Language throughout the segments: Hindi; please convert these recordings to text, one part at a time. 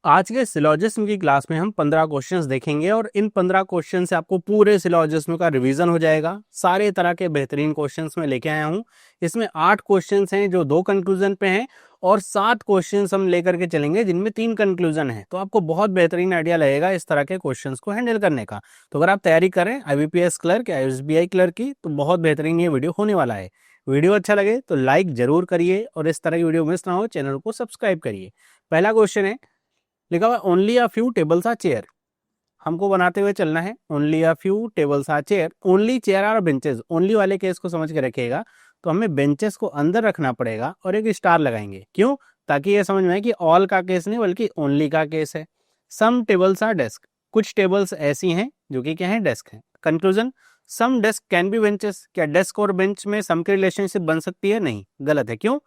आज के सिलॉजिज्म की क्लास में हम 15 क्वेश्चंस देखेंगे और इन 15 क्वेश्चन से आपको पूरे सिलॉजिज्म का रिवीजन हो जाएगा। सारे तरह के बेहतरीन क्वेश्चंस मैं लेके आया हूँ। इसमें 8 क्वेश्चंस हैं जो 2 कंक्लूजन पे हैं और 7 क्वेश्चंस हम लेकर के चलेंगे जिनमें 3 कंक्लूजन है। तो आपको बहुत बेहतरीन आइडिया लगेगा इस तरह के क्वेश्चंस को हैंडल करने का। तो अगर आप तैयारी करें IBPS क्लर्क या SBI क्लर्क की, तो बहुत बेहतरीन ये वीडियो होने वाला है। वीडियो अच्छा लगे तो लाइक जरूर करिए और इस तरह की वीडियो मिस ना हो चैनल को सब्सक्राइब करिए। पहला क्वेश्चन है, लिखा हुआ only a few tables are chair. हमको बनाते हुए चलना है। Only a few tables are chair, only chair are benches. Only वाले केस को समझ के रखिएगा, तो हमें बेंचेस को अंदर रखना पड़ेगा और एक स्टार लगाएंगे। क्यों? ताकि ये समझ में आए कि ऑल का केस नहीं बल्कि ओनली का केस है। सम टेबल्स आर डेस्क, कुछ टेबल्स ऐसी हैं जो कि क्या है, डेस्क है। Conclusion, some desk can be benches. क्या डेस्क और बेंच में सम की रिलेशनशिप बन सकती है? नहीं, गलत है। क्यों?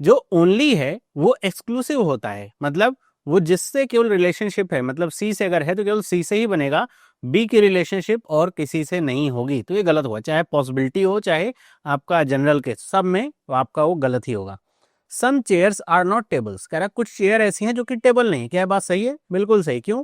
जो ओनली है वो एक्सक्लूसिव होता है, मतलब वो जिससे केवल रिलेशनशिप है, मतलब सी से अगर है तो केवल सी से ही बनेगा, बी की रिलेशनशिप और किसी से नहीं होगी। तो ये गलत हुआ, चाहे पॉसिबिलिटी हो चाहे आपका जनरल केस, सब में आपका वो गलत ही होगा। सम चेयर्स आर नॉट टेबल्स, कह रहा कुछ चेयर ऐसी हैं जो कि टेबल नहीं। क्या बात सही है? बिल्कुल सही। क्यों?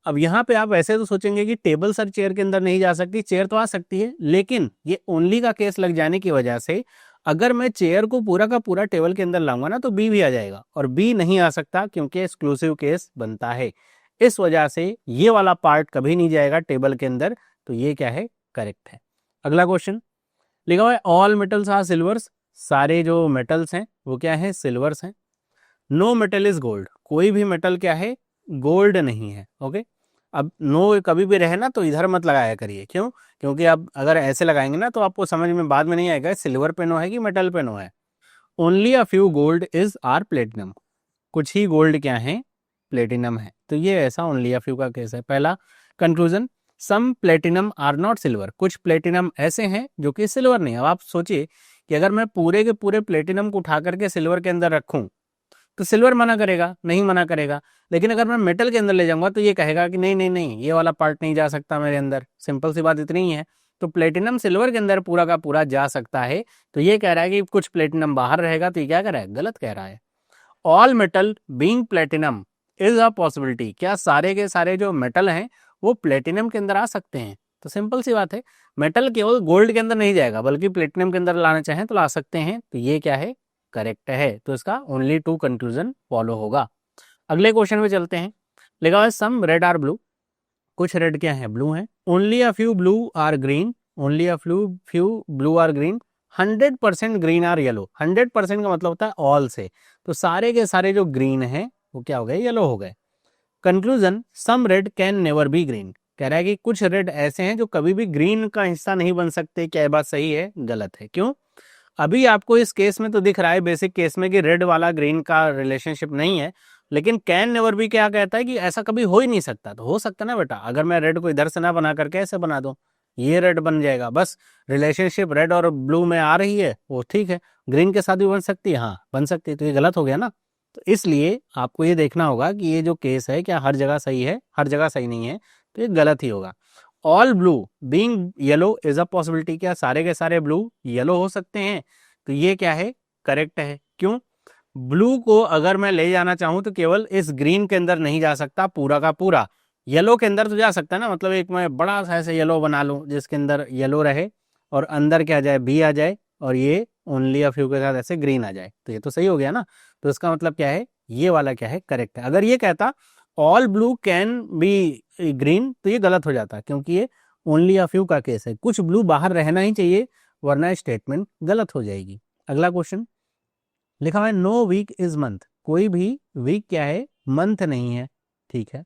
अब यहाँ पे आप ऐसे तो सोचेंगे कि टेबल सर चेयर के अंदर नहीं जा सकती, चेयर तो आ सकती है, लेकिन ये ओनली का केस लग जाने की वजह से अगर मैं चेयर को पूरा का पूरा टेबल के अंदर लाऊंगा ना तो बी भी आ जाएगा, और बी नहीं आ सकता क्योंकि एक्सक्लूसिव केस बनता है। इस वजह से ये वाला पार्ट कभी नहीं जाएगा टेबल के अंदर। तो ये क्या है, करेक्ट है। अगला क्वेश्चन लिखा हुआ है ऑल मेटल्स आर सिल्वर्स। सारे जो मेटल्स हैं वो क्या है, सिल्वर्स हैं। नो मेटल इज गोल्ड, कोई भी मेटल क्या है, गोल्ड नहीं है। ओके, अब नो कभी भी रहे ना तो इधर मत लगाया करिए। क्यों? क्योंकि अब अगर ऐसे लगाएंगे ना तो आपको समझ में बाद में नहीं आएगा सिल्वर पे नो है कि मेटल पे नो है। Only a few gold is are platinum, कुछ ही गोल्ड क्या है, प्लेटिनम है। तो ये ऐसा ओनली अ फ्यू का केस है। पहला conclusion, some platinum are not silver, कुछ प्लेटिनम ऐसे हैं जो कि सिल्वर नहीं है। अब आप सोचिए कि अगर मैं पूरे के पूरे प्लेटिनम को उठा करके सिल्वर के अंदर रखूं तो सिल्वर मना करेगा, नहीं मना करेगा। लेकिन अगर मैं मेटल के अंदर ले जाऊंगा तो ये कहेगा कि नहीं नहीं नहीं, ये वाला पार्ट नहीं जा सकता मेरे अंदर। सिंपल सी बात इतनी ही है। तो प्लेटिनम सिल्वर के अंदर पूरा का पूरा जा सकता है। तो ये कह रहा है कि कुछ प्लेटिनम बाहर रहेगा, तो ये क्या कह रहा है, गलत कह रहा है। All metal being platinum is a possibility, क्या सारे के सारे जो मेटल हैं वो प्लेटिनम के अंदर आ सकते हैं? तो सिंपल सी बात है, मेटल केवल गोल्ड के अंदर नहीं जाएगा बल्कि प्लेटिनम के अंदर लाना चाहें तो ला सकते हैं। तो ये क्या है, करेक्ट है। तो इसका ओनली 2 कंक्लूजन फॉलो होगा। अगले क्वेश्चन में चलते हैं। लिखा हुआ है सम रेड आर ब्लू, कुछ रेड क्या है, ब्लू है। Only a few blue are green, only a few blue are green. 100% green are yellow, 100% का मतलब होता है ऑल से। तो सारे के सारे जो ग्रीन है वो क्या हो गए, येलो हो गए। Conclusion, some red can never be green, कह रहा है कि कुछ रेड ऐसे हैं जो कभी भी ग्रीन का हिस्सा नहीं बन सकते। क्या ये बात सही है? गलत है। क्यों? अभी आपको इस केस में तो दिख रहा है, बेसिक केस में, कि रेड वाला ग्रीन का रिलेशनशिप नहीं है, लेकिन कैन नेवर भी क्या कहता है कि ऐसा कभी हो ही नहीं सकता। तो हो सकता ना बेटा, अगर मैं रेड को इधर से ना बना करके ऐसे बना दूं, ये रेड बन जाएगा। बस रिलेशनशिप रेड और ब्लू में आ रही है वो ठीक है, ग्रीन के साथ भी बन सकती है, हाँ बन सकती है। तो ये गलत हो गया ना। तो इसलिए आपको ये देखना होगा कि ये जो केस है क्या हर जगह सही है, हर जगह सही नहीं है, तो ये गलत ही होगा। All blue being yellow is a possibility, क्या सारे के सारे ब्लू येलो हो सकते हैं? तो ये क्या है, करेक्ट है। क्यों? ब्लू को अगर मैं ले जाना चाहूं तो केवल इस ग्रीन के अंदर नहीं जा सकता पूरा का पूरा, येलो के अंदर तो जा सकता है ना। मतलब एक मैं बड़ा सा ऐसे येलो बना लूं जिसके अंदर येलो रहे और अंदर क्या आ जाए, बी आ जाए, और ये ओनली अ फ्यू के साथ ऐसे ग्रीन आ जाए, तो ये तो सही हो गया ना। तो इसका मतलब क्या है, ये वाला क्या है, करेक्ट है। अगर ये कहता all blue can be green तो ये गलत हो जाता, क्योंकि ये ओनली अ फ्यू का केस है। कुछ ब्लू बाहर रहना ही चाहिए वरना स्टेटमेंट गलत हो जाएगी। अगला क्वेश्चन लिखा हुआ है नो वीक इज मंथ, कोई भी वीक क्या है, मंथ नहीं है। ठीक है।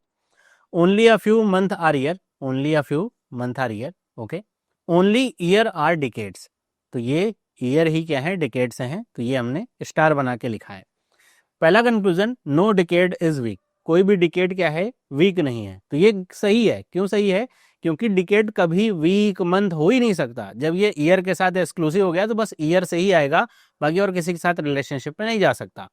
Only a few month are year, only a few month are year. Okay. Only year are decades, तो ये ईयर ही क्या है, डिकेड्स हैं। तो ये हमने स्टार बना के लिखा है। पहला conclusion, no decade is week, कोई भी डिकेड क्या है, वीक नहीं है। तो ये सही है। क्यों सही है? क्योंकि डिकेड कभी वीक मंथ हो ही नहीं सकता। जब ये ईयर के साथ एक्सक्लूसिव हो गया तो बस ईयर से ही आएगा, बाकी और किसी के साथ रिलेशनशिप में नहीं जा सकता।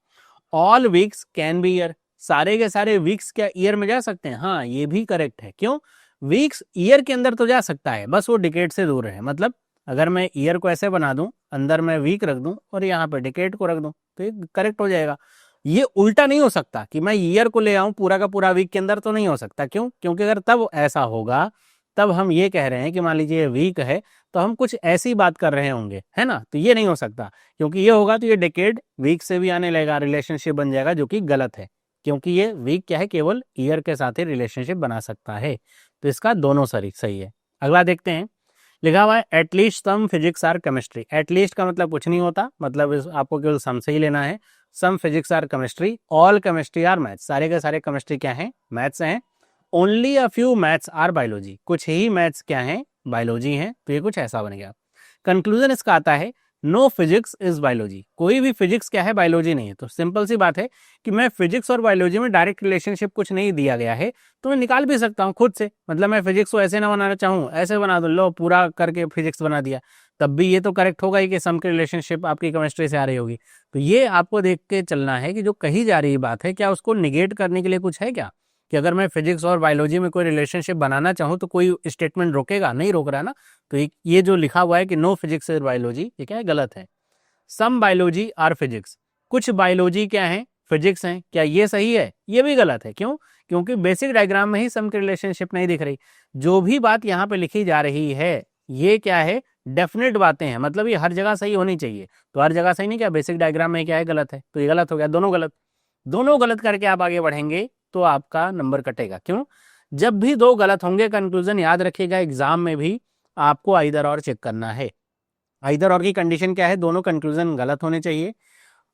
All weeks can be year, सारे के सारे वीक्स क्या ईयर में जा सकते हैं? हाँ, ये भी करेक्ट है। क्यों? वीक्स ईयर के अंदर तो जा सकता है, बस वो डिकेड से दूर है। मतलब अगर मैं ईयर को ऐसे बना दूं, अंदर मैं वीक रख दूं और यहाँ पे डिकेड को रख दूं तो ये करेक्ट हो जाएगा। ये उल्टा नहीं हो सकता कि मैं ईयर को ले आऊं पूरा का पूरा वीक के अंदर, तो नहीं हो सकता। क्यों? क्योंकि अगर तब ऐसा होगा तब हम ये कह रहे हैं कि मान लीजिए वीक है तो हम कुछ ऐसी बात कर रहे होंगे, है ना। तो ये नहीं हो सकता, क्योंकि ये होगा तो ये डेकेड वीक से भी आने लगेगा, रिलेशनशिप बन जाएगा, जो कि गलत है। क्योंकि ये वीक क्या है, केवल ईयर के साथ ही रिलेशनशिप बना सकता है। तो इसका दोनों सही है। अगला देखते हैं, लिखा हुआ है at least some physics are chemistry. At least का मतलब कुछ नहीं होता, मतलब आपको केवल सम से ही लेना है। Some physics are chemistry, all chemistry are maths. सारे के सारे केमिस्ट्री क्या है, मैथ्स हैं। Only a few maths are biology, कुछ ही मैथ्स क्या है, बायोलॉजी हैं। तो ये कुछ ऐसा बन गया। कंक्लूजन इसका आता है नो फिजिक्स इज बायोलॉजी, कोई भी फिजिक्स क्या है, बायोलॉजी नहीं है। तो सिंपल सी बात है कि मैं फिजिक्स और बायोलॉजी में डायरेक्ट रिलेशनशिप कुछ नहीं दिया गया है, तो मैं निकाल भी सकता हूँ खुद से। मतलब मैं फिजिक्स को ऐसे ना बनाना चाहूँ, ऐसे बना दो, लो पूरा करके फिजिक्स बना दिया, तब भी ये तो करेक्ट होगा ही कि सम की रिलेशनशिप आपकी केमिस्ट्री से आ रही होगी। तो ये आपको देख के चलना है कि जो कही जा रही बात है, क्या उसको निगेट करने के लिए कुछ है क्या, कि अगर मैं फिजिक्स और बायोलॉजी में कोई रिलेशनशिप बनाना चाहूँ तो कोई स्टेटमेंट रोकेगा? नहीं रोक रहा ना। तो ये जो लिखा हुआ है कि नो फिजिक्स इज बायोलॉजी, ये क्या है, गलत है। सम बायोलॉजी आर फिजिक्स, कुछ बायोलॉजी क्या है, फिजिक्स हैं, क्या ये सही है? ये भी गलत है। क्यों? क्योंकि बेसिक डायग्राम में ही सम की रिलेशनशिप नहीं दिख रही। जो भी बात यहाँ पे लिखी जा रही है ये क्या है, डेफिनेट बातें हैं, मतलब ये हर जगह सही होनी चाहिए। तो हर जगह सही नहीं, क्या बेसिक डायग्राम में क्या है, गलत है। तो ये गलत हो गया, दोनों गलत। दोनों गलत करके आप आगे बढ़ेंगे तो आपका नंबर कटेगा। क्यों? जब भी दो गलत होंगे, कंक्लूजन याद रखिएगा, एग्जाम में भी आपको आइदर और चेक करना है। आइदर और की कंडीशन क्या है, दोनों कंक्लूजन गलत होने चाहिए।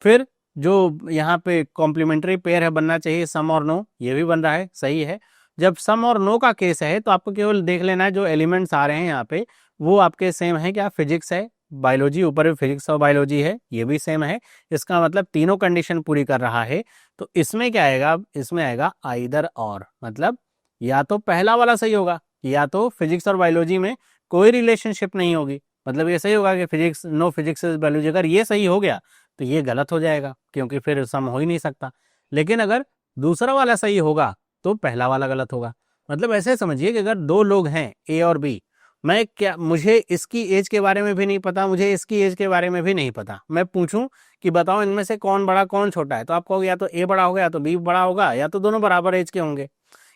फिर जो यहाँ पे कॉम्प्लीमेंट्री पेयर है बनना चाहिए सम और नो, ये भी बन रहा है, सही है। जब सम और नो का केस है तो आपको केवल देख लेना है जो एलिमेंट्स आ रहे हैं यहाँ पे वो आपके सेम है क्या, फिजिक्स है, बायोलॉजी, ऊपर भी फिजिक्स और बायोलॉजी है, ये भी सेम है। इसका मतलब तीनों कंडीशन पूरी कर रहा है। तो इसमें क्या आएगा, इसमें आएगा आइदर और, मतलब या तो पहला वाला सही होगा, या तो फिजिक्स और बायोलॉजी में कोई रिलेशनशिप नहीं होगी, मतलब ये सही होगा कि physics, no physics is biology. अगर ये सही हो गया तो ये गलत हो जाएगा, क्योंकि फिर सम हो ही नहीं सकता। लेकिन अगर दूसरा वाला सही होगा तो पहला वाला गलत होगा। मतलब ऐसे समझिए कि अगर दो लोग हैं ए और बी, मैं क्या, मुझे इसकी एज के बारे में भी नहीं पता, मुझे इसकी एज के बारे में भी नहीं पता, मैं पूछूं कि बताओ इनमें से कौन बड़ा कौन छोटा है, तो आप कहोगे या तो ए बड़ा होगा या तो बी बड़ा होगा, या तो दोनों बराबर एज के होंगे।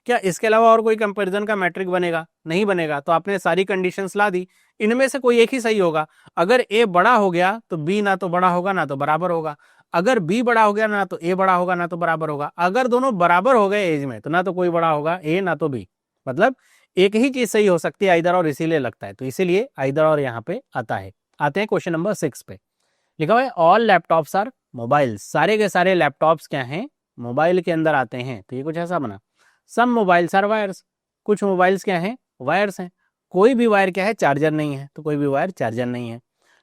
क्या इसके अलावा और कोई कंपैरिजन का मैट्रिक बनेगा? नहीं बनेगा। तो आपने सारी कंडीशंस ला दी, इनमें से कोई एक ही सही होगा। अगर ए बड़ा हो गया तो बी ना तो बड़ा होगा ना तो बराबर होगा। अगर बी बड़ा हो गया ना तो ए बड़ा होगा ना तो बराबर होगा। अगर दोनों बराबर हो गए एज में तो ना तो कोई बड़ा होगा ए ना तो बी। मतलब एक ही चीज सही हो सकती है आइदर और, इसीलिए लगता है। तो इसीलिए आइदर और यहाँ पे आता है। आते हैं क्वेश्चन नंबर 6 पे। लिखा हुआ है ऑल लैपटॉप्स आर मोबाइल, सारे के सारे लैपटॉप्स क्या हैं, मोबाइल के अंदर आते हैं। तो ये कुछ ऐसा बना। सम मोबाइल्स आर वायर्स, कुछ मोबाइल्स क्या हैं, वायर्स हैं। कोई भी वायर क्या है, चार्जर नहीं है। तो कोई भी वायर चार्जर नहीं है।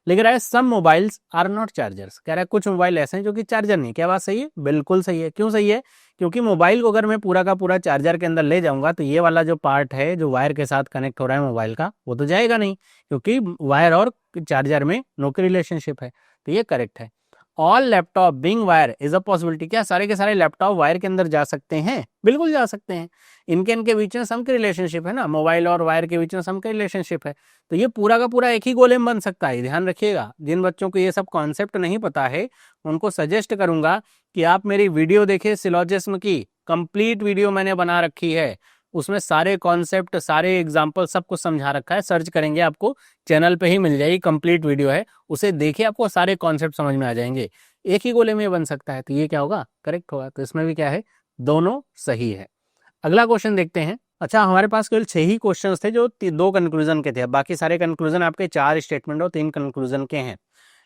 लिख रहा है सम मोबाइल्स आर नॉट चार्जर्स, कह रहा है कुछ मोबाइल ऐसे हैं जो कि चार्जर नहीं। क्या बात सही है? बिल्कुल सही है। क्यों सही है? क्योंकि मोबाइल को अगर मैं पूरा का पूरा चार्जर के अंदर ले जाऊंगा तो ये वाला जो पार्ट है जो वायर के साथ कनेक्ट हो रहा है मोबाइल का, वो तो जाएगा नहीं, क्योंकि वायर और चार्जर में नो की रिलेशनशिप है। तो ये करेक्ट है। All laptop being wire is a possibility, क्या सारे के सारे लैपटॉप वायर के अंदर जा सकते हैं? बिल्कुल जा सकते हैं। इनके बीच में सम की रिलेशनशिप है ना, मोबाइल और वायर के बीच में सम की रिलेशनशिप है। तो ये पूरा का पूरा एक ही गोले में बन सकता है। ध्यान रखिएगा, जिन बच्चों को ये सब कॉन्सेप्ट नहीं पता है उनको सजेस्ट करूंगा कि आप मेरी वीडियो देखिए, सिलॉजिज्म की कंप्लीट वीडियो मैंने बना रखी है। उसमें सारे कॉन्सेप्ट, सारे एग्जाम्पल, सब कुछ समझा रखा है। सर्च करेंगे आपको चैनल पे ही मिल जाएगी, कंप्लीट वीडियो है, उसे देखिए, आपको सारे कॉन्सेप्ट समझ में आ जाएंगे। एक ही गोले में बन सकता है। तो ये क्या होगा, करेक्ट होगा। तो इसमें भी क्या है, दोनों सही है। अगला क्वेश्चन देखते हैं। अच्छा, हमारे पास केवल 6 ही क्वेश्चंस थे जो 2 कंक्लूजन के थे। बाकी सारे कंक्लूजन आपके 4 स्टेटमेंट और 3 कंक्लूजन के हैं।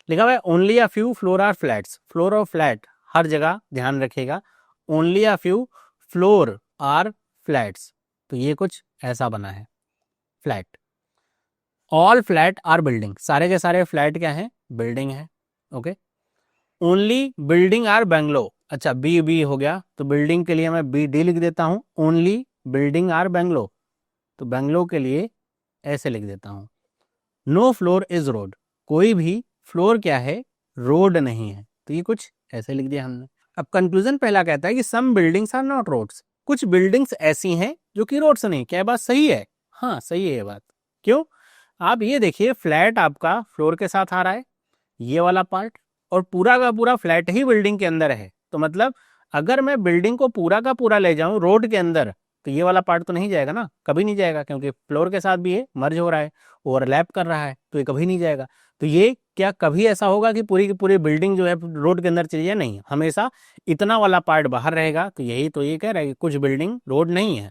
लिखा हुआ है only a few floor are flats, floor और फ्लैट हर जगह ध्यान रखिएगा। Only a few floor are flats, तो ये कुछ ऐसा बना है, flat. All flat are building, सारे के सारे फ्लैट क्या है, बिल्डिंग है। Okay. Only building are bungalow, अच्छा बी बी हो गया, तो बिल्डिंग के लिए मैं बी डी लिख देता हूं। ओनली बिल्डिंग आर बेंगलो, तो बेंगलो के लिए ऐसे लिख देता हूं। नो फ्लोर इज रोड, कोई भी फ्लोर क्या है, रोड नहीं है। तो ये कुछ ऐसे लिख दिया हमने। अब कंक्लूजन पहला कहता है कि सम बिल्डिंग्स आर नॉट रोड्स, कुछ बिल्डिंग्स ऐसी हैं जो कि रोड्स नहीं। क्या बात सही है? हाँ सही है ये बात। क्यों? आप ये देखिए, फ्लैट आपका फ्लोर के साथ आ रहा है, ये वाला पार्ट, और पूरा का पूरा फ्लैट ही बिल्डिंग के अंदर है। तो मतलब अगर मैं बिल्डिंग को पूरा का पूरा ले जाऊं रोड के अंदर, तो ये वाला पार्ट तो नहीं जाएगा ना, कभी नहीं जाएगा, क्योंकि फ्लोर के साथ भी ये मर्ज हो रहा है, ओवरलैप कर रहा है, तो ये कभी नहीं जाएगा। तो ये क्या कभी ऐसा होगा कि पूरी की पूरी बिल्डिंग जो है रोड के अंदर चली जाए? नहीं, हमेशा इतना वाला पार्ट बाहर रहेगा। तो यही तो ये कह रहा है कि कुछ बिल्डिंग रोड नहीं है।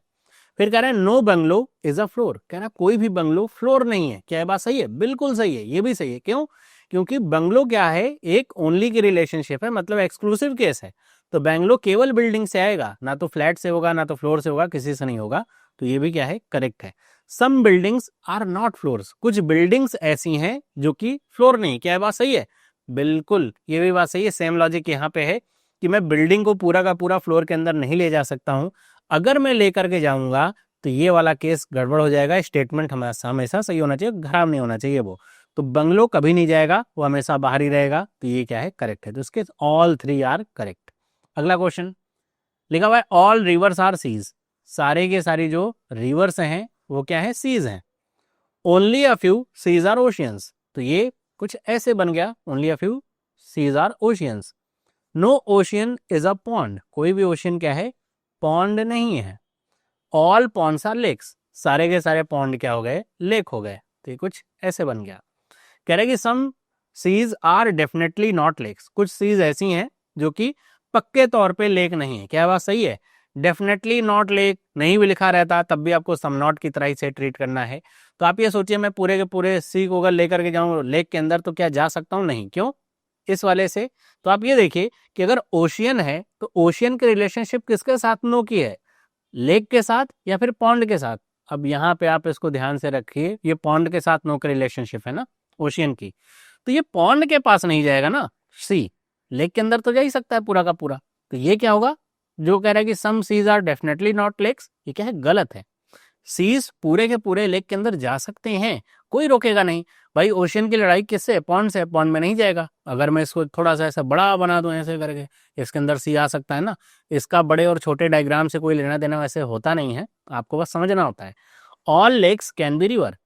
फिर कह रहा है no bungalow is a floor, कह रहा है कोई भी बंगलो फ्लोर नहीं है। क्या ये बात सही है? बिल्कुल सही है, ये भी सही है। क्यों? क्योंकि बंगलो क्या है, एक ओनली की रिलेशनशिप है, मतलब एक्सक्लूसिव केस है। तो बंगलो केवल बिल्डिंग से आएगा, ना तो फ्लैट से होगा, ना तो फ्लोर से होगा, किसी से नहीं होगा। तो ये भी क्या है, करेक्ट है। सम बिल्डिंग्स आर नॉट फ्लोर्स, कुछ बिल्डिंग्स ऐसी हैं जो कि फ्लोर नहीं। क्या ये बात सही है? बिल्कुल, ये भी बात सही है। सेम लॉजिक यहाँ पे है कि मैं बिल्डिंग को पूरा का पूरा फ्लोर के अंदर नहीं ले जा सकता हूं। अगर मैं लेकर के जाऊंगा तो ये वाला केस गड़बड़ हो जाएगा। स्टेटमेंट हमेशा हमेशा सही होना चाहिए, खराब नहीं होना चाहिए वो। तो बंगलो कभी नहीं जाएगा, वो हमेशा बाहर ही रहेगा। तो ये क्या है, करेक्ट है। तो इसके ऑल थ्री आर करेक्ट। अगला क्वेश्चन लिखा हुआ है ऑल रिवर्स आर सीज, सारे के सारी जो रिवर्स हैं वो क्या है, सीज हैं। Only a few seas are oceans, तो ये कुछ ऐसे बन गया, only a few seas are oceans. No ocean is a pond, कोई भी ओशियन क्या है, पॉन्ड नहीं है। ऑल पॉन्ड्स आर लेक्स, सारे के सारे पॉन्ड क्या हो गए, लेक हो गए। तो ये कुछ ऐसे बन गया। कह रहे कि some seas are definitely not lakes, कुछ सीज ऐसी हैं जो कि पक्के तौर पे लेक नहीं है। क्या बात सही है? डेफिनेटली नॉट लेक नहीं भी लिखा रहता तब भी आपको सम नॉट की तरह ही से ट्रीट करना है। तो आप ये सोचिए, मैं पूरे के पूरे सी को अगर लेकर के जाऊं लेक के अंदर, तो क्या जा सकता हूं? नहीं। क्यों? इस वाले से। तो आप ये देखिए कि अगर ओशियन है तो ओशियन की रिलेशनशिप किसके साथ नो की है, लेक के साथ या फिर पॉन्ड के साथ। अब यहाँ पे आप इसको ध्यान से रखिए, ये पॉन्ड के साथ नो की रिलेशनशिप है ना ओशियन की, तो ये पॉन्ड के पास नहीं जाएगा ना सी, लेक के अंदर तो जा ही सकता है पूरा का पूरा। तो ये क्या होगा, जो कह रहा है कि some seas are definitely not lakes, ये क्या है, गलत है। सीज पूरे के पूरे लेक के अंदर जा सकते हैं, कोई रोकेगा नहीं। भाई ओशियन की लड़ाई किससे, पॉन्ड से, पॉन्ड में नहीं जाएगा। अगर मैं इसको थोड़ा सा ऐसा बड़ा बना दूं ऐसे करके, इसके अंदर सी आ सकता है ना। इसका बड़े और छोटे डायग्राम से कोई लेना देना वैसे होता नहीं है, आपको बस समझना होता है। All lakes can be river,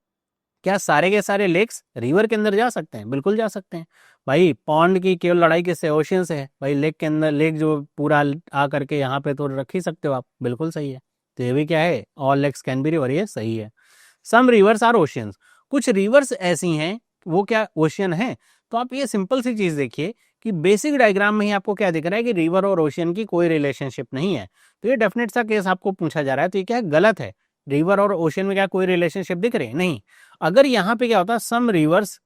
क्या सारे के सारे लेक्स रिवर के अंदर जा सकते हैं? बिल्कुल जा सकते हैं। भाई पॉन्ड की केवल लड़ाई किससे, ओशियन से है। भाई लेक के अंदर, लेक जो पूरा आ करके यहाँ पे तो रख ही सकते हो आप, बिल्कुल सही है। तो ये भी क्या है, all lakes can be river, ये सही है। सम रिवर्स आर ओशियंस, कुछ रिवर्स ऐसी हैं वो क्या ओशियन है। तो आप ये सिंपल सी चीज देखिए कि बेसिक डायग्राम में ही आपको क्या दिख रहा है कि रिवर और ओशियन की कोई रिलेशनशिप नहीं है। तो ये डेफिनेट सा केस आपको पूछा जा रहा है, तो ये क्या है, गलत है। रिवर और ओशियन में क्या कोई रिलेशनशिप दिख रही है? नहीं। अगर यहाँ पे क्या होता, सम रिवर्स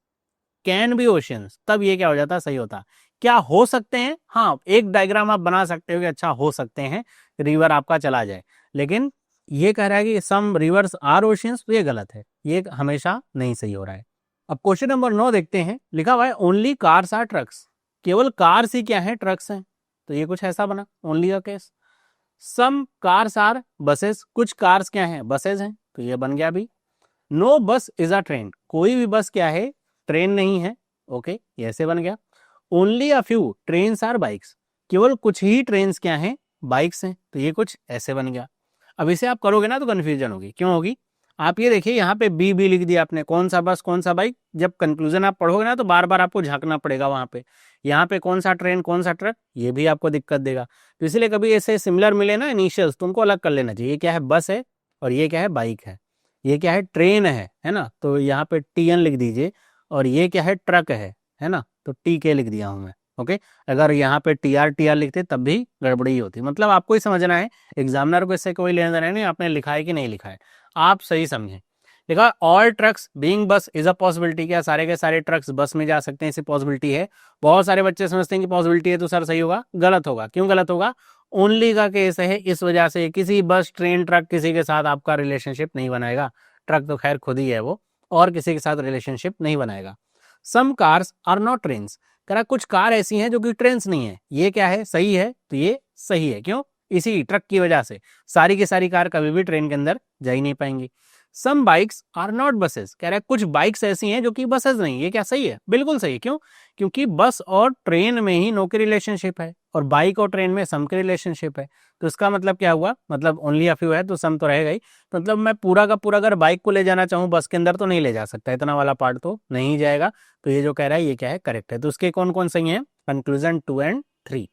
कैन बी ओशियंस, तब ये क्या हो जाता, सही होता। क्या हो सकते हैं? हाँ, एक डायग्राम आप बना सकते हो कि अच्छा हो सकते हैं रिवर आपका चला जाए, लेकिन ये कह रहा है कि सम रिवर्स आर ओशियंस, तो ये गलत है, ये हमेशा नहीं सही हो रहा है। अब क्वेश्चन नंबर 9 देखते हैं। लिखा हुआ है ओनली कार्स आर ट्रक्स, केवल कार्स ही क्या है, ट्रक्स हैं। तो ये कुछ ऐसा बना, ओनली का केस। सम कार्स आर बसेस, कुछ कार्स क्या हैं, बसेस हैं। तो ये बन गया भी। नो बस इज अ ट्रेन, कोई भी बस क्या है, ट्रेन नहीं है। ओके, ये ऐसे बन गया। Only a few trains are bikes, केवल कुछ ही ट्रेन्स क्या हैं, बाइक्स हैं। तो ये कुछ ऐसे बन गया। अब इसे आप करोगे ना तो कंफ्यूजन होगी, क्यों होगी? आप ये देखिए, यहाँ पे बी लिख दिया आपने, कौन सा बस कौन सा बाइक। जब कंक्लूजन आप पढ़ोगे ना तो बार बार आपको झांकना पड़ेगा वहां पे। यहाँ पे कौन सा ट्रेन कौन सा ट्रक, ये भी आपको दिक्कत देगा। तो इसलिए कभी ऐसे सिमिलर मिले ना इनिशियल्स, तुमको अलग कर लेना चाहिए। ये क्या है, बस है, और ये क्या है, बाइक है। ये क्या है, ट्रेन है ना, तो यहाँ पे TN लिख दीजिए। और ये क्या है, ट्रक है ना, तो TK लिख दिया हूं मैं। ओके, अगर यहाँ पे TR लिखते तब भी गड़बड़ी होती। मतलब आपको ही समझना है, एग्जामिनर को इससे कोई लेना देना नहीं, आपने लिखा है कि नहीं लिखा है, आप सही समझें। लिखा ऑल ट्रक्स बीइंग बस इज अ पॉसिबिलिटी, क्या सारे के सारे ट्रक्स बस में जा सकते हैं, इसे पॉसिबिलिटी है। बहुत सारे बच्चे समझते हैं कि पॉसिबिलिटी है तो सर सही होगा, गलत होगा। क्यों गलत होगा? ओनली का केस है, इस वजह से किसी बस ट्रेन ट्रक किसी के साथ आपका रिलेशनशिप नहीं बनाएगा। ट्रक तो खैर खुद ही है वो, और किसी के साथ रिलेशनशिप नहीं बनाएगा। सम कार्स आर नॉट ट्रेन्स, कह रहा कुछ कार ऐसी हैं जो कि ट्रेन्स नहीं है। ये क्या है, सही है। तो ये सही है, क्यों? इसी ट्रक की वजह से सारी की सारी कार कभी भी ट्रेन के अंदर जा ही नहीं पाएंगी। सम बाइक्स आर नॉट बसेस, कह रहा है कुछ बाइक्स ऐसी हैं जो कि बसेस नहीं। ये क्या सही है? बिल्कुल सही है। क्यों? क्योंकि बस और ट्रेन में ही नो की रिलेशनशिप है, और बाइक और ट्रेन में सम की रिलेशनशिप है। तो इसका मतलब क्या हुआ, मतलब ओनली अ फ्यू है तो सम तो रहेगा ही। मतलब मैं पूरा का पूरा अगर बाइक को ले जाना चाहूँ बस के अंदर तो नहीं ले जा सकता, इतना वाला पार्ट तो नहीं जाएगा। तो ये जो कह रहा है ये क्या है, करेक्ट है। तो उसके कौन कौन सही है, कंक्लूजन 2 और 3।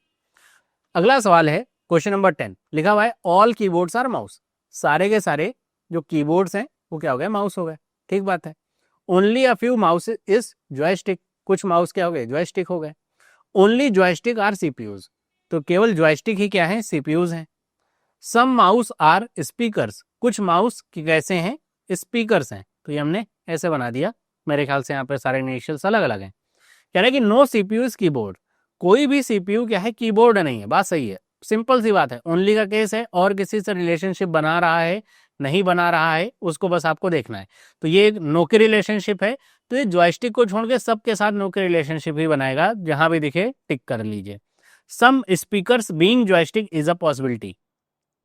अगला सवाल है क्वेश्चन नंबर 10, लिखा हुआ है ऑल कीबोर्ड्स आर माउस। सारे के सारे जो कीबोर्ड्स हैं वो क्या हो गए, माउस हो गए। ठीक बात है। Only a few mouse is joystick, कुछ माउस क्या हो गए, जॉयस्टिक हो गए। ओनली जॉयस्टिक आर सीपीयूज, तो केवल जॉयस्टिक ही क्या है, सीपीयूज हैं। सम माउस आर स्पीकर्स, कुछ माउस कैसे हैं, स्पीकर्स हैं। तो ये हमने ऐसे बना दिया, मेरे ख्याल से यहाँ पे सारे इनिशियल्स अलग अलग हैं। कह रहे हैं कि नो सीपीयू इज कीबोर्ड, कोई भी सीपीयू क्या है, कीबोर्ड नहीं है। बात सही है, सिंपल सी बात है। ओनली का केस है, और किसी से रिलेशनशिप बना रहा है नहीं बना रहा है उसको बस आपको देखना है। तो ये एक नो की रिलेशनशिप है, तो ये जॉयस्टिक को छोड़ के सबके साथ नो की रिलेशनशिप ही बनाएगा, जहां भी दिखे टिक कर लीजिए। Some speakers being joystick is a possibility,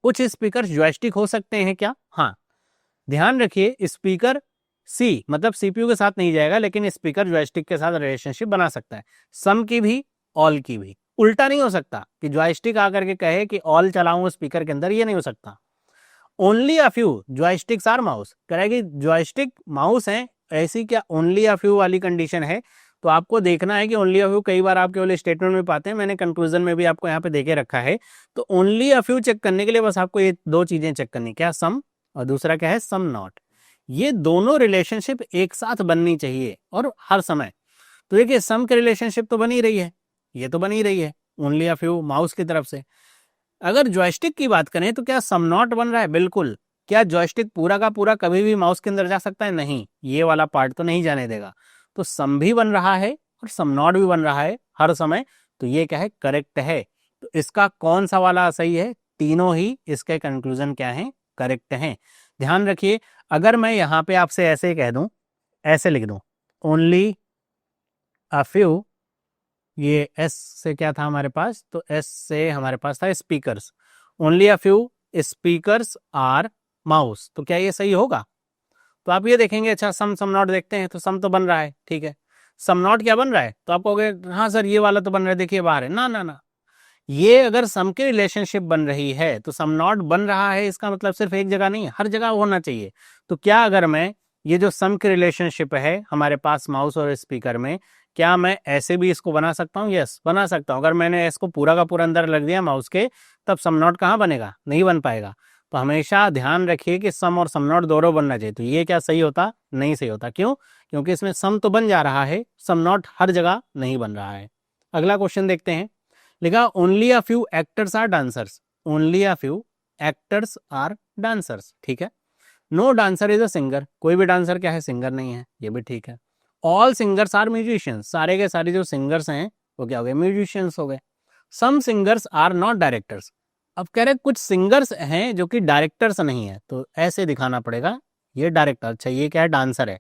कुछ स्पीकर जॉयस्टिक हो सकते हैं क्या, हाँ। ध्यान रखिए स्पीकर सी मतलब सीपीयू के साथ नहीं जाएगा, लेकिन स्पीकर जॉयस्टिक के साथ रिलेशनशिप बना सकता है। सम की भी ऑल की भी, उल्टा नहीं हो सकता कि जॉयस्टिक आकर के कहे कि ऑल चलाऊं स्पीकर के अंदर, ये नहीं हो सकता। Only a few joysticks are mouse, कहेगी जॉयस्टिक माउस हैं, ऐसी क्या ओनली अ फ्यू वाली कंडीशन है। तो आपको देखना है कि ओनली अ फ्यू कई बार आप केवल स्टेटमेंट में पाते हैं, मैंने कंक्लूजन में भी आपको यहाँ पे देके रखा है। तो ओनली अ फ्यू चेक करने के लिए बस आपको ये दो चीजें चेक करनी, क्या, सम, और दूसरा क्या है, सम नॉट। ये दोनों रिलेशनशिप एक साथ बननी चाहिए और हर समय। तो देखिए सम की रिलेशनशिप तो बनी रही है, ये तो बनी रही है ओनली अ फ्यू माउस की तरफ से। अगर जॉयस्टिक की बात करें तो क्या सम नॉट बन रहा है, बिल्कुल। क्या जॉयस्टिक पूरा का पूरा कभी भी माउस के अंदर जा सकता है, नहीं, ये वाला पार्ट तो नहीं जाने देगा। तो सम भी बन रहा है और सम नॉट भी बन रहा है हर समय, तो ये क्या है, करेक्ट है। तो इसका कौन सा वाला सही है, तीनों ही इसके कंक्लूजन क्या है, करेक्ट हैं। ध्यान रखिए, अगर मैं यहाँ पे आपसे ऐसे कह दूं, ऐसे लिख दूं, ओनली अ फ्यू, ये एस से क्या था हमारे पास, तो एस से हमारे पास था speakers, only a few speakers are mouse, तो क्या ये सही होगा। तो आप ये देखेंगे, अच्छा सम सम नॉट देखते हैं, तो सम तो बन रहा है, ठीक है। सम नॉट क्या बन रहा है, तो आप कहोगे हाँ सर ये वाला तो बन रहा है, देखिए बाहर है, ना ना ना। ये अगर सम की रिलेशनशिप बन रही है तो सम नॉट बन रहा है, इसका मतलब सिर्फ एक जगह नहीं है, हर जगह होना चाहिए। तो क्या अगर मैं ये जो सम की रिलेशनशिप है हमारे पास माउस और स्पीकर में, क्या मैं ऐसे भी इसको बना सकता हूँ, यस बना सकता हूँ। अगर मैंने इसको पूरा का पूरा अंदर लग दिया माउस के, तब सम नॉट कहाँ बनेगा, नहीं बन पाएगा। तो हमेशा ध्यान रखिए कि सम और सम नॉट दोनों बनना चाहिए। तो ये क्या सही होता, नहीं सही होता, क्यों, क्योंकि इसमें सम तो बन जा रहा है, सम नॉट हर जगह नहीं बन रहा है। अगला क्वेश्चन देखते हैं, लिखा only a few actors are dancers, only a few actors are dancers, ठीक है। No dancer is a singer, कोई भी डांसर क्या है, सिंगर नहीं है, ये भी ठीक है। ऑल सिंगर्स आर म्यूजिशियंस, सारे के सारे जो सिंगर्स हैं वो क्या हो गए, म्यूजिशियंस हो गए। सम सिंगर्स आर नॉट डायरेक्टर्स, अब कह रहे कुछ सिंगर्स हैं जो कि डायरेक्टर्स नहीं है, तो ऐसे दिखाना पड़ेगा, ये डायरेक्टर, अच्छा ये क्या है, डांसर है,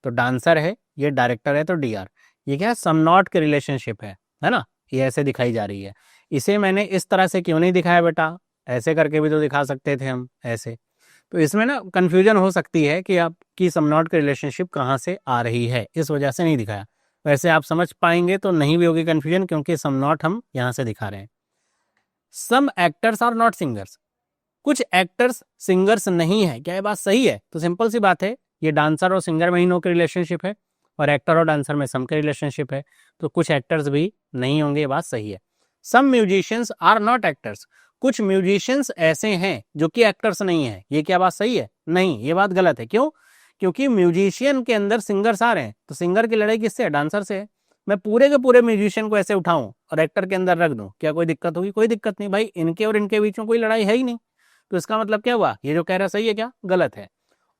तो डांसर है, ये डायरेक्टर है, तो डी आर। ये क्या है, सम नॉट की रिलेशनशिप है ना, ये ऐसे दिखाई जा रही है। इसे मैंने इस तरह से क्यों नहीं दिखाया बेटा, ऐसे करके भी तो दिखा सकते थे हम, ऐसे। तो इसमें ना कंफ्यूजन हो सकती है कि आपकी सम नॉट की रिलेशनशिप कहाँ से आ रही है, इस वजह से नहीं दिखाया। वैसे आप समझ पाएंगे तो नहीं भी होगी कंफ्यूजन, क्योंकि सम नॉट हम यहाँ से दिखा रहे हैं। सम एक्टर्स आर नॉट सिंगर्स, कुछ एक्टर्स सिंगर्स नहीं है, क्या ये बात सही है, तो सिंपल सी बात है, ये डांसर और सिंगर में ही नो की रिलेशनशिप है, और एक्टर और डांसर में सम की रिलेशनशिप है, तो कुछ एक्टर्स भी नहीं होंगे, ये बात सही है। सम म्यूजिशियंस आर नॉट एक्टर्स, कुछ म्यूजिशियंस ऐसे हैं जो कि एक्टर्स नहीं है, ये क्या बात सही है, नहीं, ये बात गलत है, क्यों, क्योंकि म्यूजिशियन के अंदर सिंगर्स आ रहे हैं, तो सिंगर की लड़ाई किससे है, डांसर से है। मैं पूरे के पूरे म्यूजिशियन को ऐसे उठाऊं और एक्टर के अंदर रख दूं, क्या कोई दिक्कत होगी, कोई दिक्कत नहीं भाई, इनके और इनके बीच में कोई लड़ाई है ही नहीं। तो इसका मतलब क्या हुआ, ये जो कह रहा सही है क्या, गलत है।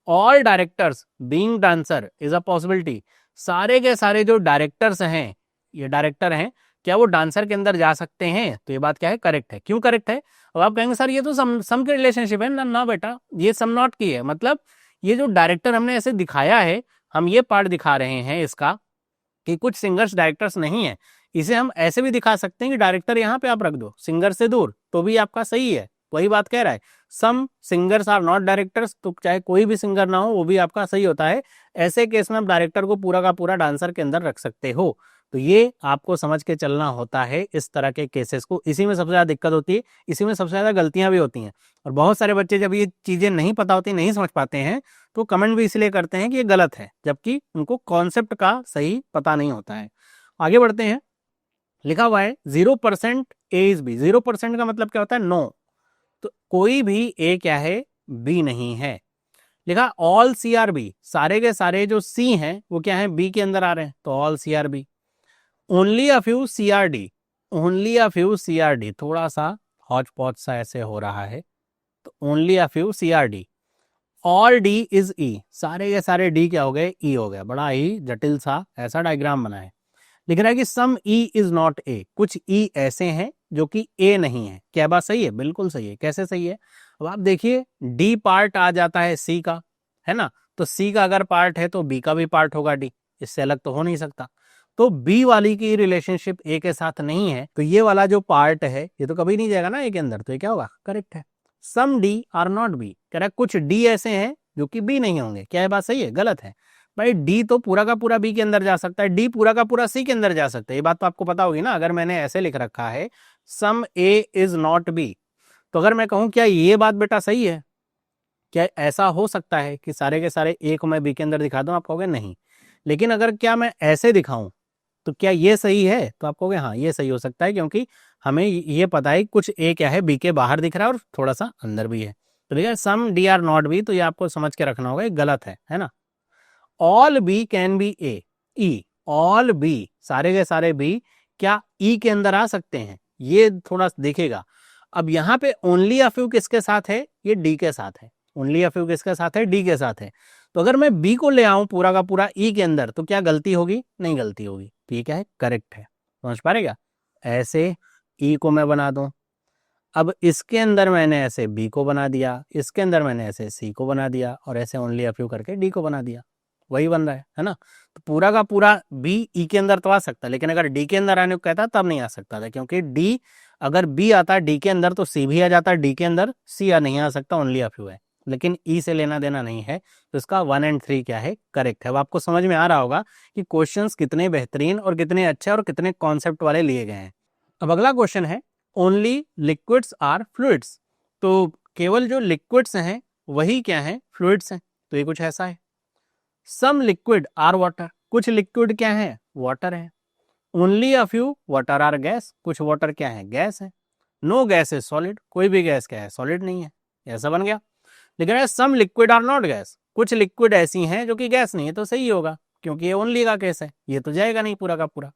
All directors being dancer is a possibility, सारे के सारे जो डायरेक्टर्स हैं, ये डायरेक्टर हैं, क्या वो डांसर के अंदर जा सकते हैं, तो ये बात क्या है, करेक्ट है। क्यों करेक्ट है, अब आप कहेंगे सर ये तो सम की रिलेशनशिप है ना, ना बेटा, ये सम नॉट की है। मतलब ये जो डायरेक्टर हमने ऐसे दिखाया है, हम ये पार्ट दिखा रहे हैं इसका कि कुछ सिंगर्स डायरेक्टर्स नहीं है। इसे हम ऐसे भी दिखा सकते हैं कि डायरेक्टर यहाँ पे आप रख दो, सिंगर से दूर, तो भी आपका सही है, वही बात कह रहा है। सम सिंगर्स आर नॉट डायरेक्टर्स, तो चाहे कोई भी सिंगर ना हो वो भी आपका सही होता है। ऐसे केस में आप डायरेक्टर को पूरा का पूरा डांसर के अंदर रख सकते हो। तो ये आपको समझ के चलना होता है इस तरह के केसेस को, इसी में सबसे ज्यादा दिक्कत होती है, इसी में सबसे ज्यादा गलतियां भी होती हैं। और बहुत सारे बच्चे जब ये चीजें नहीं पता होती, नहीं समझ पाते हैं, तो कमेंट भी इसलिए करते हैं कि ये गलत है, जबकि उनको कॉन्सेप्ट का सही पता नहीं होता है। आगे बढ़ते हैं, लिखा हुआ है 0% ए इज बी। 0% का मतलब क्या होता है? नो। तो कोई भी ए क्या है? बी नहीं है। लिखा ऑल सी आर बी, सारे के सारे जो सी हैं वो क्या है? बी के अंदर आ रहे हैं, तो all C are B. Only a few C are D, only a few C are D, थोड़ा सा हौच पौच सा ऐसे हो रहा है, तो only a few C are D. All D is E, सारे के सारे डी क्या हो गए? ई हो गया। बड़ा ही जटिल सा ऐसा डायग्राम बना है। लिख रहा है कि सम ई इज नॉट ए, कुछ ई ऐसे हैं जो कि ए नहीं है। क्या बात सही है? बिल्कुल सही है। कैसे सही है? अब आप देखिए, डी पार्ट आ जाता है सी का, है ना? तो सी का अगर पार्ट है तो बी का भी पार्ट होगा डी, इससे अलग तो हो नहीं सकता। तो बी वाली की रिलेशनशिप ए के साथ नहीं है, तो ये वाला जो पार्ट है ये तो कभी नहीं जाएगा ना ए के अंदर, तो ये क्या होगा? करेक्ट है। सम डी आर नॉट बी, कह रहा है कुछ डी ऐसे हैं जो कि बी नहीं होंगे। क्या है? बात सही है? गलत है भाई। डी तो पूरा का पूरा बी के अंदर जा सकता है, डी पूरा का पूरा सी के अंदर जा सकता है। ये बात तो आपको पता होगी ना। अगर मैंने ऐसे लिख रखा है सम ए इज नॉट बी, तो अगर मैं कहूं क्या ये बात बेटा सही है? क्या ऐसा हो सकता है कि सारे के सारे ए को मैं बी के अंदर दिखा दूं? आप कहोगे नहीं। लेकिन अगर क्या मैं ऐसे दिखाऊं तो क्या ये सही है? तो आप कहोगे हाँ ये सही हो सकता है, क्योंकि हमें ये पता है कुछ ए क्या है? बी के बाहर दिख रहा है और थोड़ा सा अंदर भी है। तो ठीक है, सम डी आर नॉट बी, तो ये आपको समझ के रखना होगा, ये गलत है ना? All B can be A, E, all B, सारे के सारे बी क्या ई के अंदर आ सकते हैं? ये थोड़ा देखेगा। अब यहाँ पे ओनली अ फ्यू किसके साथ है? ये डी के साथ है। ओनली अ फ्यू किसके साथ है? डी के साथ है। तो अगर मैं बी को ले आऊं पूरा का पूरा ई के अंदर, तो क्या गलती होगी? नहीं गलती होगी। तो ये क्या है? करेक्ट है। समझ पा रहे क्या? ऐसे ई को मैं बना दूं, अब इसके अंदर मैंने ऐसे बी को बना दिया, इसके अंदर मैंने ऐसे सी को बना दिया, और ऐसे ओनली अ फ्यू करके डी को बना दिया। वही बन रहा है ना? तो पूरा का पूरा बी ई के अंदर तो आ सकता है, लेकिन अगर डी के अंदर आने को कहता तब नहीं आ सकता था, क्योंकि डी अगर बी आता डी के अंदर तो सी भी आ जाता, डी के अंदर सी आ नहीं आ सकता, ओनली अ फ्यू है। लेकिन ई से लेना देना नहीं है, तो इसका 1 और 3 क्या है? करेक्ट है। अब आपको समझ में आ रहा होगा कि क्वेश्चंस कितने बेहतरीन और कितने अच्छे और कितने कॉन्सेप्ट वाले लिए गए हैं। अब अगला क्वेश्चन है, ओनली लिक्विड्स आर फ्लूइड्स, तो केवल जो लिक्विड्स हैं वही क्या है? फ्लूइड्स हैं। तो ये कुछ ऐसा है। सम लिक्विड आर वाटर, कुछ लिक्विड क्या है? वाटर है। Only a few water are gas, कुछ वाटर क्या है? गैस है। नो गैस इज सॉलिड, कोई भी गैस क्या है? सॉलिड नहीं है। ऐसा बन गया। लेकिन सम लिक्विड आर नॉट गैस, कुछ लिक्विड ऐसी हैं जो कि गैस नहीं है, तो सही होगा, क्योंकि ये ओनली का केस है, ये तो जाएगा नहीं पूरा का पूरा।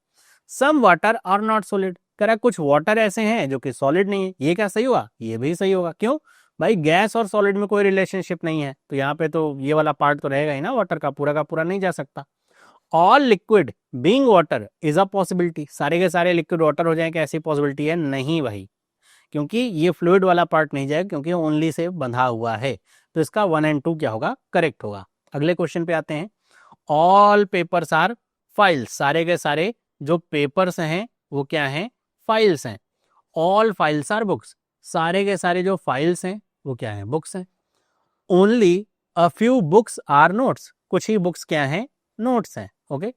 Some water are not solid, कह रहा है कुछ वाटर ऐसे हैं जो कि सॉलिड नहीं है, ये क्या सही हुआ? ये भी सही होगा। क्यों भाई? गैस और सॉलिड में कोई रिलेशनशिप नहीं है, तो यहाँ पे तो ये वाला पार्ट तो रहेगा ही ना, वाटर का पूरा नहीं जा सकता। All liquid being water is a possibility, सारे के सारे लिक्विड वाटर हो जाए, क्या ऐसी पॉसिबिलिटी है? नहीं भाई, क्योंकि ये फ्लूइड वाला पार्ट नहीं जाएगा, क्योंकि ओनली से बंधा हुआ है। तो इसका 1 और 2 क्या होगा? करेक्ट होगा। अगले क्वेश्चन पे आते हैं। ऑल पेपर्स आर फाइल्स, सारे के सारे जो पेपर्स हैं वो क्या हैं? फाइल्स हैं। ऑल फाइल्स आर बुक्स, सारे के सारे जो फाइल्स हैं वो क्या हैं? बुक्स हैं। Only a few books are notes, कुछ ही बुक्स क्या हैं? नोट्स हैं। Okay.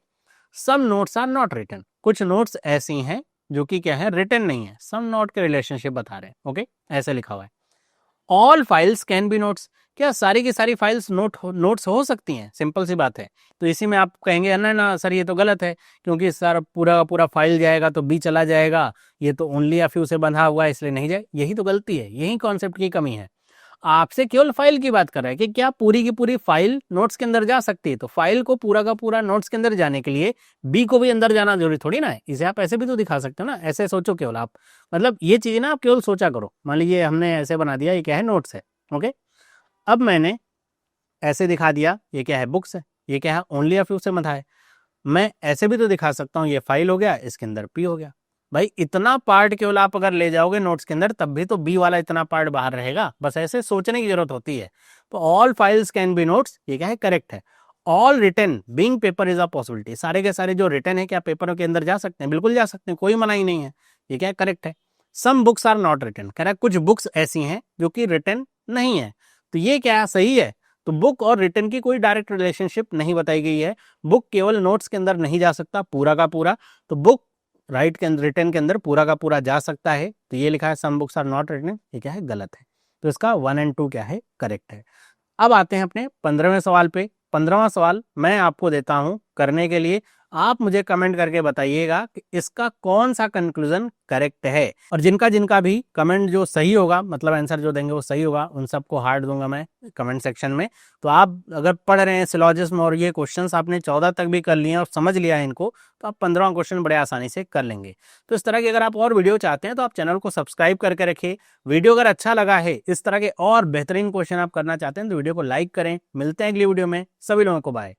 Some notes are not written, कुछ नोट्स ऐसी हैं जो कि क्या है? रिटन नहीं है। सम नोट के रिलेशनशिप बता रहे हैं। ओके, ऐसे लिखा हुआ है। All files can be notes, क्या सारी की सारी फाइल्स नोट्स हो सकती हैं? सिंपल सी बात है। तो इसी में आप कहेंगे ना ना सर ये तो गलत है, क्योंकि सर पूरा पूरा फाइल जाएगा तो बी चला जाएगा, ये तो ओनली अ फ्यू से बंधा हुआ है इसलिए नहीं जाए। यही तो गलती है, यही कॉन्सेप्ट की कमी है। आपसे केवल फाइल की बात कर रहा है कि क्या पूरी की पूरी फाइल नोट्स के अंदर जा सकती है, तो फाइल को पूरा का पूरा नोट्स के अंदर जाने के लिए बी को भी अंदर जाना जरूरी थोड़ी ना है। इसे आप ऐसे भी तो दिखा सकते हो ना, ऐसे सोचो केवल आप, मतलब ये चीजें ना आप केवल सोचा करो। मान लीजिए हमने ऐसे बना दिया, ये क्या है? नोट्स है। ओके, अब मैंने ऐसे दिखा दिया, ये क्या है? बुक्स है। ये क्या है? ओनली अ फ्यू से बंधा है। मैं ऐसे भी तो दिखा सकता हूँ, ये फाइल हो गया, इसके अंदर पी हो गया। भाई इतना पार्ट केवल आप अगर ले जाओगे नोट्स के अंदर, तब भी तो बी वाला इतना पार्ट बाहर रहेगा। बस ऐसे सोचने की जरूरत होती है। तो all files can be notes, ये क्या है? करेक्ट है। All written being paper is a possibility, सारे के सारे जो रिटन है क्या पेपरों के अंदर जा सकते हैं? बिल्कुल जा सकते हैं, कोई मनाही नहीं है। ये क्या है? करेक्ट है। Some books are not written, कह रहा है कुछ बुक्स ऐसी हैं जो कि रिटन नहीं है। तो ये क्या सही है? तो बुक और रिटन की कोई डायरेक्ट रिलेशनशिप नहीं बताई गई है। बुक केवल नोट्स के अंदर नहीं जा सकता पूरा का पूरा, तो बुक राइट के अंदर, रिटन के अंदर पूरा का पूरा जा सकता है। तो ये लिखा है some books are not written, ये क्या है? गलत है। तो इसका 1 और 2 क्या है? करेक्ट है। अब आते हैं अपने 15वें सवाल पे। 15वां सवाल मैं आपको देता हूं करने के लिए, आप मुझे कमेंट करके बताइएगा कि इसका कौन सा कंक्लूजन करेक्ट है। और जिनका जिनका भी कमेंट जो सही होगा, मतलब आंसर जो देंगे वो सही होगा, उन सबको हार्ट दूंगा मैं कमेंट सेक्शन में। तो आप अगर पढ़ रहे हैं सिलॉजिज्म और ये क्वेश्चंस आपने 14 तक भी कर लिए और समझ लिया है इनको, तो आप 15वां क्वेश्चन बड़े आसानी से कर लेंगे। तो इस तरह की अगर आप और वीडियो चाहते हैं तो आप चैनल को सब्सक्राइब करके रखिए। वीडियो अगर अच्छा लगा है, इस तरह के और बेहतरीन क्वेश्चन आप करना चाहते हैं तो वीडियो को लाइक करें। मिलते हैं अगली वीडियो में, सभी लोगों को बाय।